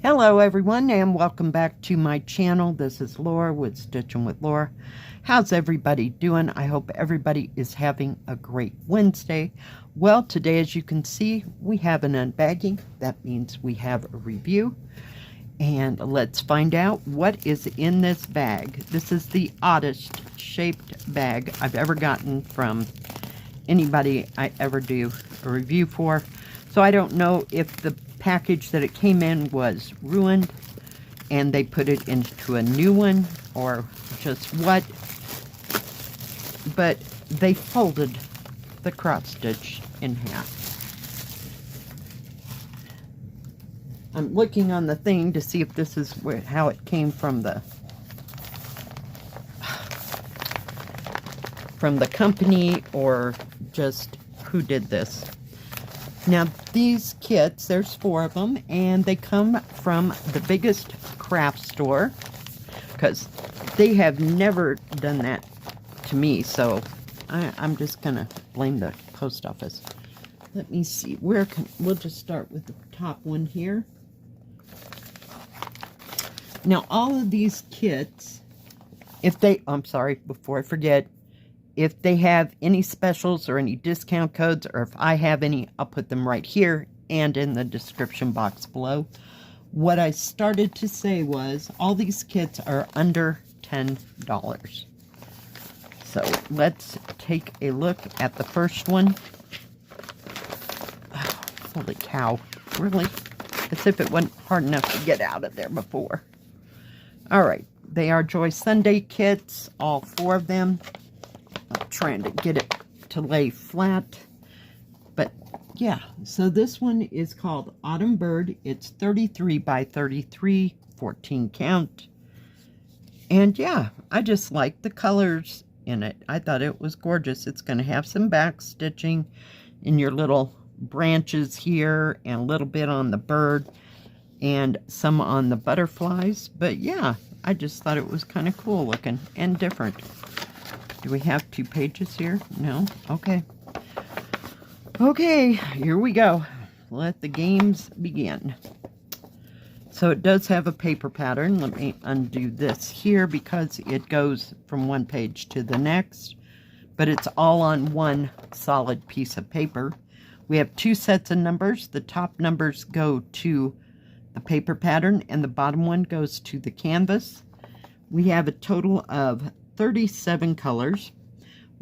Hello everyone and welcome back to my channel. This is Laura with Stitching with Laura. How's everybody doing? I hope everybody is having a great Wednesday. Well, today as you can see we have an unbagging. That means we have a review. And let's find out what is in this bag. This is the oddest shaped bag I've ever gotten from anybody I ever do a review for. So I don't know if the package that it came in was ruined and they put it into a new one or just what, but they folded the cross stitch in half. I'm looking on the thing to see if this is how it came from the company or just who did this. Now these kits, there's 4 of them, and they come from the BiggestCraft store because they have never done that to me, so I'm just gonna blame the post office. Let me see, we'll just start with the top one here. Now all of these kits, I'm sorry, before I forget, if they have any specials or any discount codes, or if I have any, I'll put them right here and in the description box below. What I started to say was all these kits are under $10. So let's take a look at the first one. Oh, holy cow, really? As if it wasn't hard enough to get out of there before. All right, they are Joy Sunday kits, all 4 of them. I'm trying to get it to lay flat, but yeah, so this one is called Autumn Bird. It's 33 by 33, 14 count, and yeah, I just like the colors in it. I thought it was gorgeous. It's going to have some back stitching in your little branches here and a little bit on the bird and some on the butterflies, but yeah, I just thought it was kind of cool looking and different. Do we have 2 pages here? No? Okay. Okay, here we go. Let the games begin. So it does have a paper pattern. Let me undo this here because it goes from one page to the next. But it's all on one solid piece of paper. We have 2 sets of numbers. The top numbers go to the paper pattern and the bottom one goes to the canvas. We have a total of 37 colors.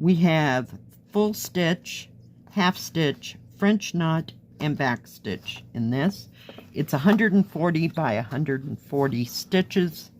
We have full stitch, half stitch, French knot, and back stitch in this. It's 140 by 140 stitches,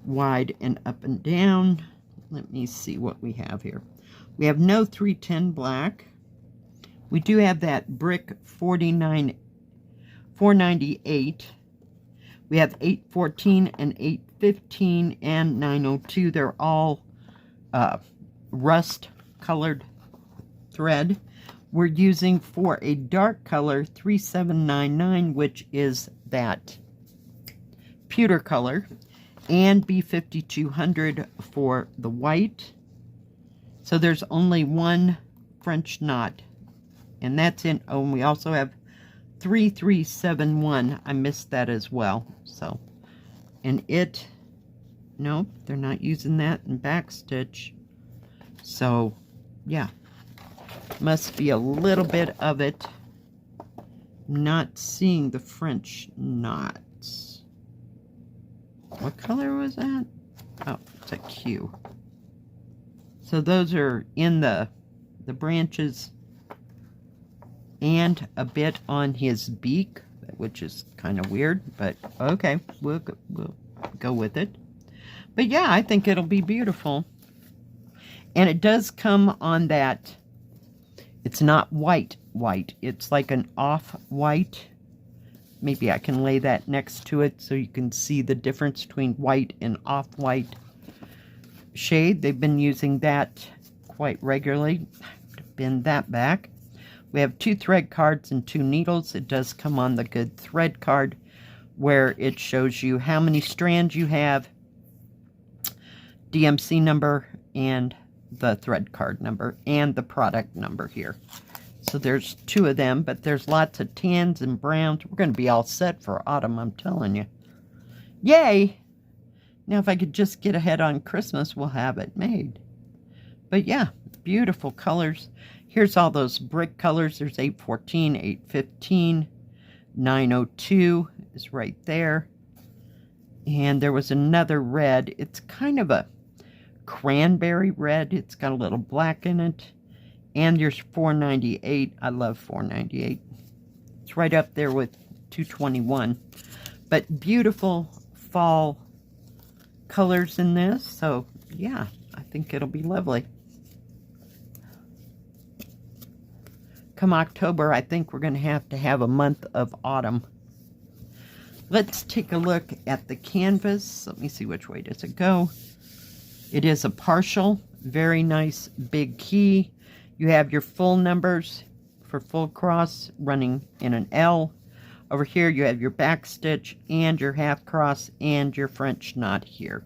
wide and up and down. Let me see what we have here. We have no 310 black. We do have that brick 498. We have 814 and 815 and 902. They're all rust colored thread. We're using for a dark color 3799, which is that pewter color, and B5200 for the white. So there's only 1 French knot, and that's in. Oh, and we also have 3371. I missed that as well. So, and it, nope, they're not using that in back stitch. So, yeah, must be a little bit of it. Not seeing the French knots. What color was that? Oh, it's a Q. So those are in the branches and a bit on his beak, which is kind of weird, but okay, we'll go with it. But yeah, I think it'll be beautiful. And it does come on that, it's not white, it's like an off-white. Maybe I can lay that next to it so you can see the difference between white and off-white shade. They've been using that quite regularly. Bend that back. We have 2 thread cards and 2 needles. It does come on the good thread card where it shows you how many strands you have, DMC number, and the thread card number, and the product number here. So there's 2 of them, but there's lots of tans and browns. We're going to be all set for autumn, I'm telling you. Yay! Now if I could just get ahead on Christmas, we'll have it made. But yeah, beautiful colors. Here's all those brick colors. There's 814, 815, 902 is right there. And there was another red. It's kind of a cranberry red. It's got a little black in it. And there's 498. I love 498. It's right up there with 221. But beautiful fall colors in this. So yeah, I think it'll be lovely. Come October, I think we're going to have a month of autumn. Let's take a look at the canvas. Let me see, which way does it go? It is a partial, very nice big key. You have your full numbers for full cross running in an L. Over here you have your back stitch and your half cross and your French knot here.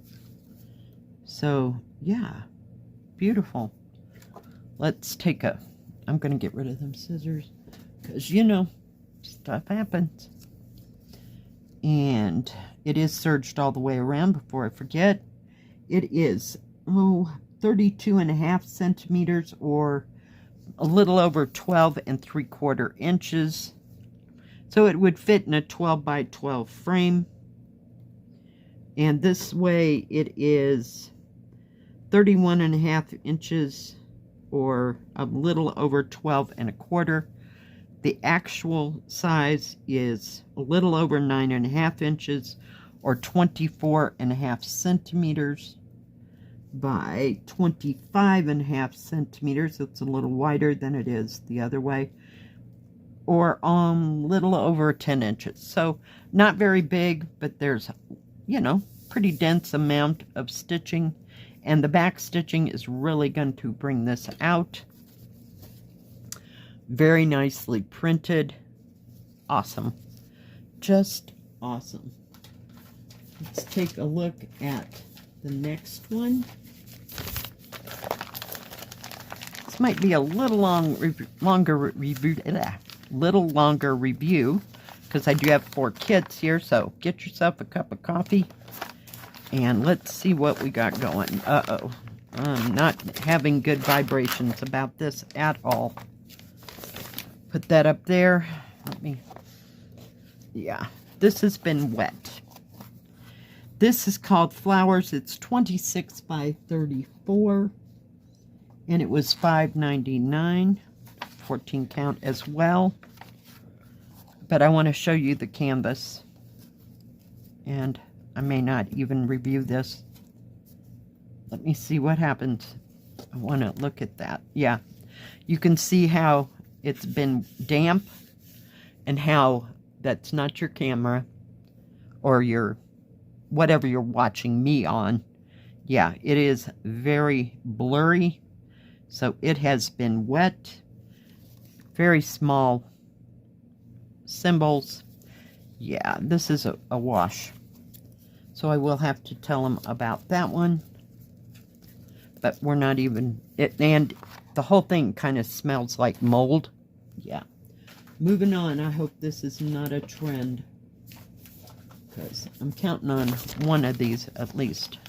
So yeah, beautiful. Let's take a, I'm going to get rid of them scissors because you know, stuff happens. And it is serged all the way around before I forget. It is, 32.5 centimeters or a little over 12 3/4 inches. So it would fit in a 12 by 12 frame. And this way it is 31.5 inches or a little over 12 1/4. The actual size is a little over 9.5 inches or 24.5 centimeters by 25.5 centimeters. It's a little wider than it is the other way, or little over 10 inches. So not very big, but there's, you know, pretty dense amount of stitching, and the back stitching is really going to bring this out. Very nicely printed. Awesome. Just awesome. Let's take a look at the next one. This might be a little longer review because I do have 4 kits here, so get yourself a cup of coffee and let's see what we got going. Uh-oh. I'm not having good vibrations about this at all. Put that up there. Let me, yeah, this has been wet. This is called Flowers. It's 26 by 34. And it was $5.99. 14 count as well. But I want to show you the canvas. And I may not even review this. Let me see what happens. I want to look at that. Yeah. You can see how it's been damp and how that's not your camera or your whatever you're watching me on. Yeah, it is very blurry. So it has been wet. Very small symbols. Yeah, this is a wash. So I will have to tell them about that one. But we're not even, and the whole thing kind of smells like mold. Yeah. Moving on. I hope this is not a trend, because I'm counting on one of these at least.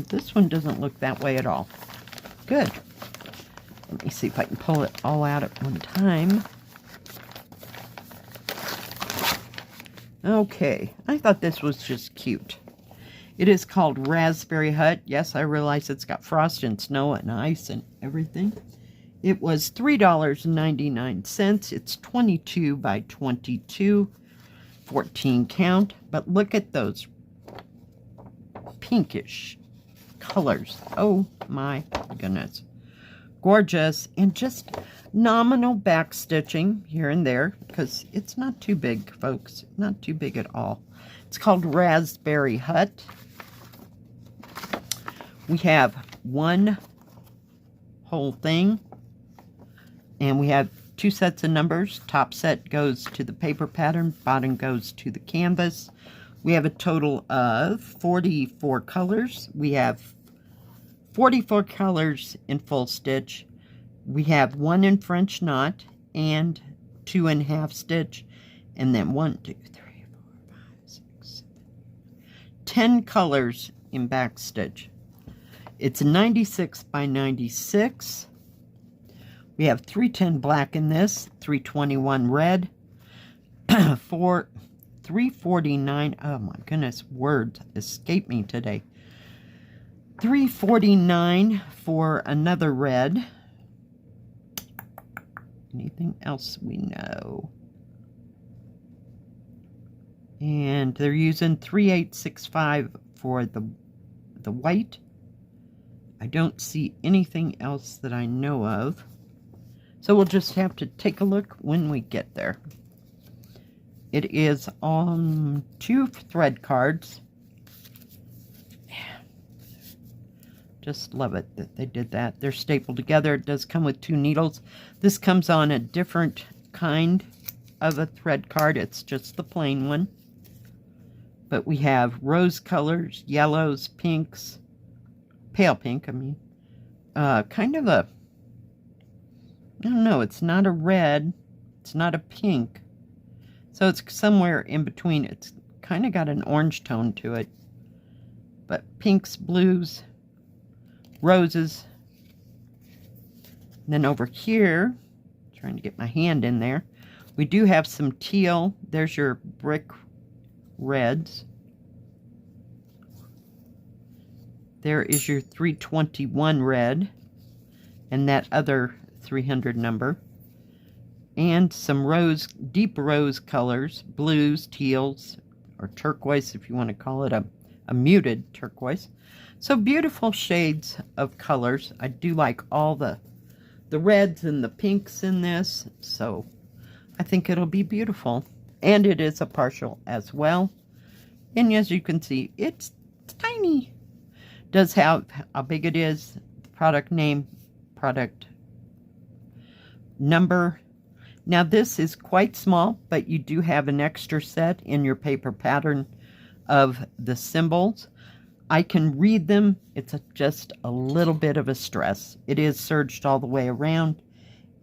This one doesn't look that way at all. Good. Let me see if I can pull it all out at one time. Okay. I thought this was just cute. It is called Raspberry Hut. Yes, I realize it's got frost and snow and ice and everything. It was $3.99. It's 22 by 22, 14 count. But look at those pinkish colors. Oh my goodness. Gorgeous. And just nominal back stitching here and there, because it's not too big, folks. Not too big at all. It's called Raspberry Hut. We have one whole thing, and we have 2 sets of numbers. Top set goes to the paper pattern, bottom goes to the canvas. We have a total of 44 colors. We have 44 colors in full stitch. We have 1 in French knot and 2 in half stitch, and then 1, 2, 3, 4, 5, 6, 7, 10 colors in back stitch. It's 96 by 96. We have 310 black in this, 321 red, for 349. Oh my goodness, words escape me today. 349 for another red. Anything else we know? And they're using 3865 for the white. I don't see anything else that I know of. So we'll just have to take a look when we get there. It is on 2 thread cards. Just love it that they did that. They're stapled together. It does come with 2 needles. This comes on a different kind of a thread card. It's just the plain one. But we have rose colors, yellows, pinks, pale pink, I mean. Kind of a, I don't know, it's not a red, it's not a pink. So it's somewhere in between. It's kind of got an orange tone to it. But pinks, blues, roses. And then over here, trying to get my hand in there, we do have some teal. There's your brick reds. There is your 321 red and that other 300 number. And some rose, deep rose colors, blues, teals, or turquoise if you want to call it a muted turquoise. So beautiful shades of colors. I do like all the reds and the pinks in this, so I think it'll be beautiful. And it is a partial as well. And as you can see, it's tiny. Does have how big it is, product name, product number. Now this is quite small, but you do have an extra set in your paper pattern of the symbols. I can read them. It's just a little bit of a stress. It is serged all the way around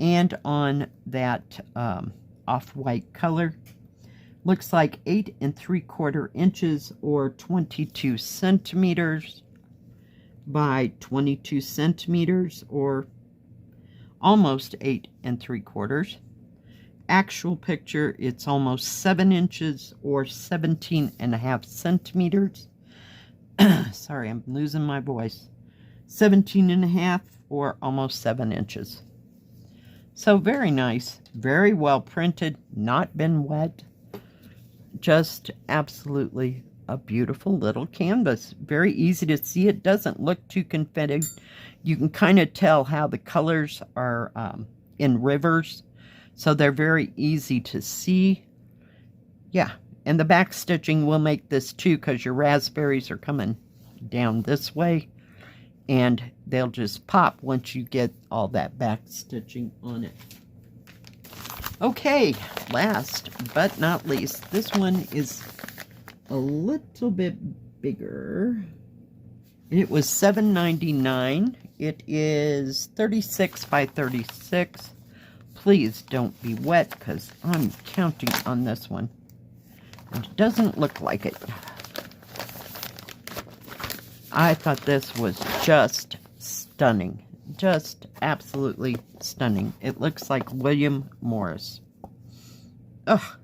and on that off-white color. Looks like 8 3/4 inches or 22 centimeters by 22 centimeters or almost 8 3/4. Actual picture, it's almost 7 inches or 17.5 centimeters. Sorry, I'm losing my voice. 17.5 or almost 7 inches. So very nice, very well printed, not been wet. Just absolutely a beautiful little canvas. Very easy to see. It doesn't look too confetti. You can kind of tell how the colors are in rivers. So they're very easy to see. Yeah, and the back stitching will make this too, because your raspberries are coming down this way. And they'll just pop once you get all that back stitching on it. Okay, last but not least, this one is a little bit bigger. It was $7.99. It is 36 by 36. Please don't be wet, because I'm counting on this one. And it doesn't look like it. I thought this was just stunning. Just absolutely stunning. It looks like William Morris. Ugh.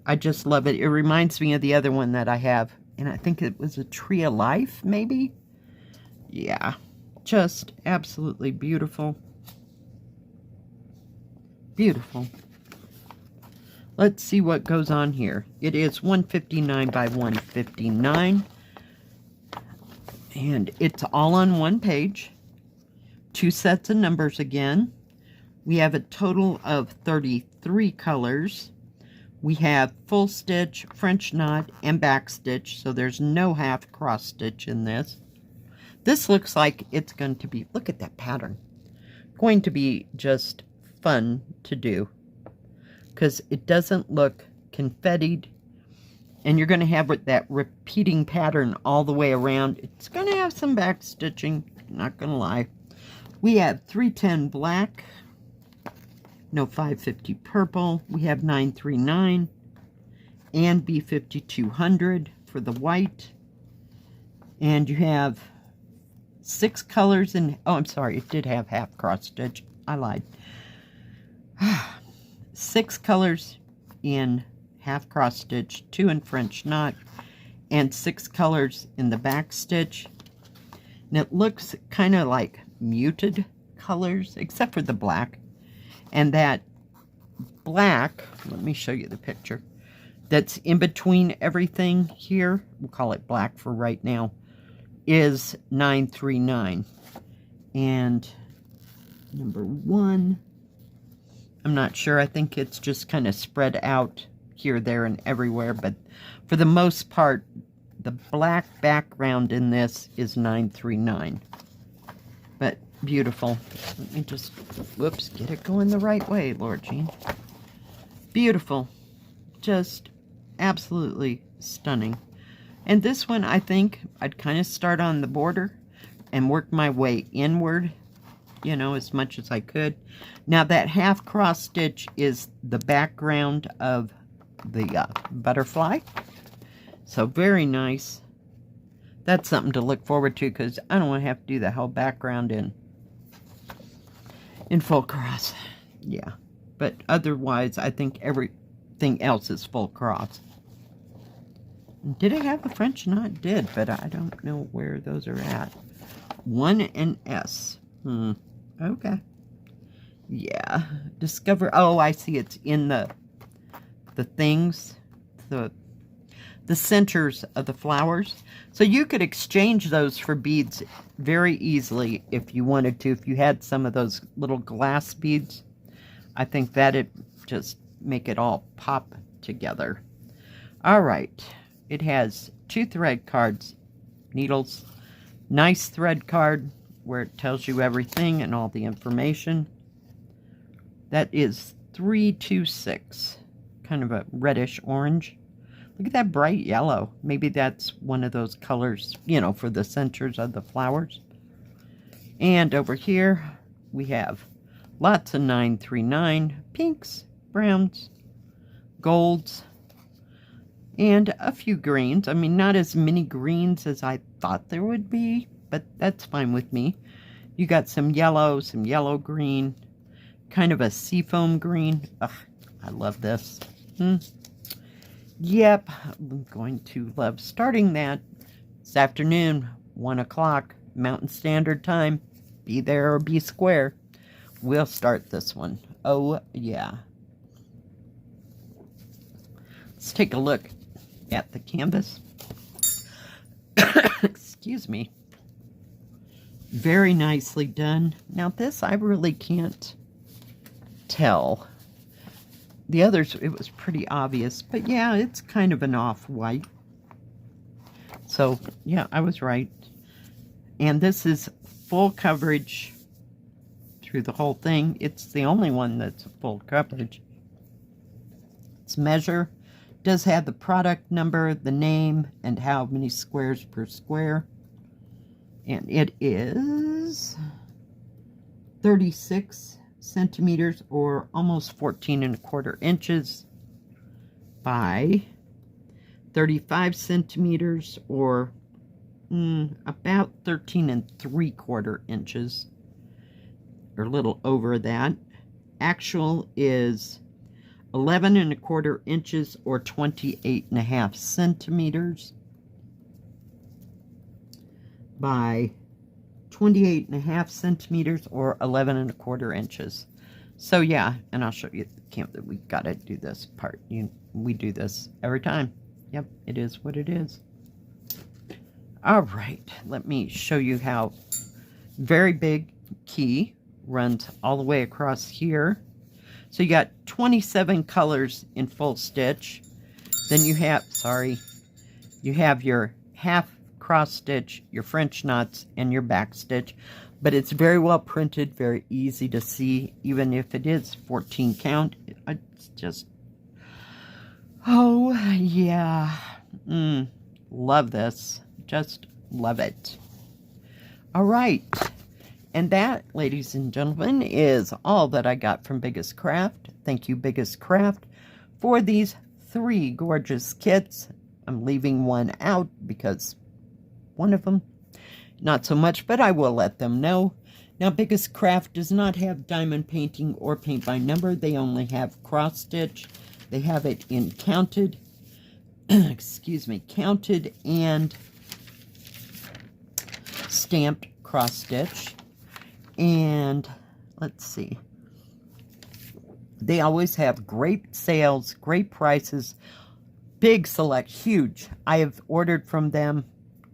I just love it. It reminds me of the other one that I have. And I think it was a Tree of Life, maybe? Yeah. Just absolutely beautiful. Beautiful. Let's see what goes on here. It is 159 by 159. And it's all on one page. 2 sets of numbers again. We have a total of 33 colors. We have full stitch, French knot, and back stitch, so there's no half cross stitch in this. This looks like it's going to be, look at that pattern, going to be just fun to do, because it doesn't look confettied, and you're going to have that repeating pattern all the way around. It's going to have some back stitching, not going to lie. We have 310 black, no 550 purple. We have 939 and B5200 for the white. And you have 6 colors in, oh, I'm sorry, it did have half cross stitch. I lied. 6 colors in half cross stitch, 2 in French knot, and 6 colors in the back stitch. And it looks kind of like muted colors, except for the black. And that black, let me show you the picture, that's in between everything here, we'll call it black for right now, is 939. And number 1, I'm not sure, I think it's just kind of spread out here, there, and everywhere, but for the most part, the black background in this is 939. But beautiful. Let me just, whoops, get it going the right way, Lord Jean. Beautiful. Just absolutely stunning. And this one, I think I'd kind of start on the border and work my way inward, you know, as much as I could. Now that half cross stitch is the background of the butterfly. So very nice. That's something to look forward to, because I don't want to have to do the whole background in full cross. Yeah. But otherwise, I think everything else is full cross. Did it have a French knot? It did, but I don't know where those are at. 1 and S. Okay. Yeah. Discover. Oh, I see. It's in the things. The centers of the flowers. So you could exchange those for beads very easily if you wanted to. If you had some of those little glass beads, I think that'd just make it all pop together. All right. It has 2 thread cards, needles, nice thread card where it tells you everything and all the information. That is 326, kind of a reddish orange. Look at that bright yellow. Maybe that's one of those colors, you know, for the centers of the flowers. And over here, we have lots of 939, pinks, browns, golds, and a few greens. I mean, not as many greens as I thought there would be, but that's fine with me. You got some yellow green, kind of a seafoam green. Ugh, I love this. Yep, I'm going to love starting that this afternoon, 1 o'clock, Mountain Standard Time. Be there or be square. We'll start this one. Oh, yeah. Let's take a look at the canvas. Excuse me. Very nicely done. Now this, I really can't tell. The others, it was pretty obvious, but yeah, it's kind of an off-white. So, yeah, I was right. And this is full coverage through the whole thing. It's the only one that's full coverage. Its measure does have the product number, the name, and how many squares per square. And it is 36 centimeters, or almost 14¼ inches, by 35 centimeters, or about 13¾ inches, or a little over that. Actual is 11¼ inches, or 28½ centimeters, by 28½ centimeters, or 11¼ inches. So yeah, and I'll show you at the camp that we gotta do this part. We do this every time. Yep, it is what it is. All right, let me show you how very big key runs all the way across here. So you got 27 colors in full stitch. Then you have, you have your half cross stitch, your French knots, and your back stitch. But it's very well printed, very easy to see, even if it is 14 count. It's just, oh yeah, love this, just love it. All right, And that, ladies and gentlemen, is all that I got from BiggestCraft. Thank you, BiggestCraft, for these 3 gorgeous kits. I'm leaving one out because one of them, not so much, but I will let them know. Now, BiggestCraft does not have diamond painting or paint by number. They only have cross stitch. They have it in counted, excuse me, counted and stamped cross stitch. And let's see. They always have great sales, great prices, big select, huge. I have ordered from them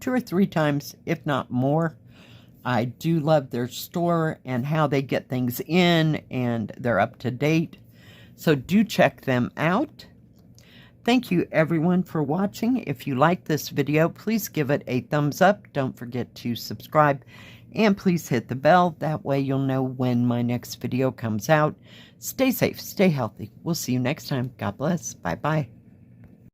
2 or 3 times, if not more. I do love their store and how they get things in, and they're up to date. So do check them out. Thank you everyone for watching. If you like this video, please give it a thumbs up. Don't forget to subscribe, and please hit the bell. That way you'll know when my next video comes out. Stay safe, stay healthy. We'll see you next time. God bless. Bye-bye.